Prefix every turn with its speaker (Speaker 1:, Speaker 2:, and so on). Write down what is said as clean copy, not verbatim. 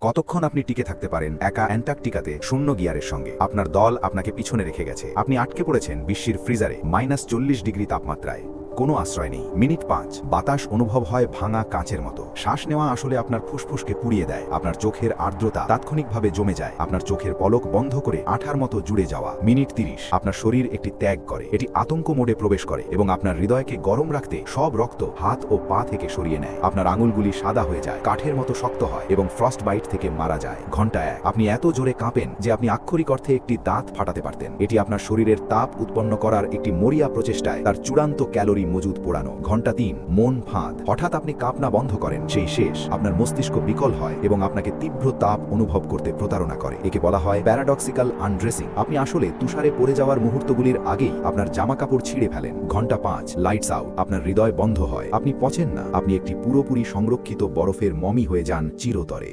Speaker 1: কতক্ষণ আপনি টিকে থাকতে পারেন একা অ্যান্টার্কটিকাতে শূন্য গিয়ারের সঙ্গে? আপনার দল আপনাকে পিছনে রেখে গেছে, আপনি আটকে পড়েছেন বিশ্বের ফ্রিজারে -40 ডিগ্রি তাপমাত্রায়। কোনো আশ্রয় নেই। মিনিট 5, বাতাস অনুভব হয় ভাঙা কাঁচের মতো। শ্বাস নেওয়া আসলে আপনার ফুসফুসকে পুড়িয়ে দেয়। আপনার চোখের আর্দ্রতা তাৎক্ষণিকভাবে জমে যায়, আপনার চোখের পলক বন্ধ করে আঠার মতো জুড়ে যাওয়া। মিনিট 30, আপনার শরীর একটি ত্যাগ করে, এটি আতঙ্ক মোডে প্রবেশ করে এবং আপনার হৃদয়কে গরম রাখতে সব রক্ত হাত ও পা থেকে সরিয়ে নেয়। আপনার আঙুলগুলি সাদা হয়ে যায়, কাঠের মতো শক্ত হয় এবং ফ্রস্ট বাইট থেকে মারা যায়। ঘন্টা 1, আপনি এত জোরে কাঁপেন যে আপনি আক্ষরিক অর্থে একটি দাঁত ফাটাতে পারতেন। এটি আপনার শরীরের তাপ উৎপন্ন করার একটি মরিয়া প্রচেষ্টায় তার চূড়ান্ত ক্যালোরি মজুদ পোড়ানো। ঘন্টা 3, মন ফাঁদ। হঠাৎ আপনি কাঁপনা বন্ধ করেন, সেই শেষ। আপনার মস্তিষ্ক বিকল হয় এবং আপনাকে তীব্র তাপ অনুভব করতে প্রতারণা করে। একে বলা হয় প্যারাডক্সিক্যাল আনড্রেসিং। আপনি আসলে তুষারে পড়ে যাওয়ার মুহূর্তগুলির আগেই আপনার জামাকাপড় ছিঁড়ে ফেলেন। ঘন্টা 5, লাইটস আউট। আপনার হৃদয় বন্ধ হয়, আপনি পচেন না, আপনি একটি পুরোপুরি সংরক্ষিত বরফের মমি হয়ে যান চিরতরে।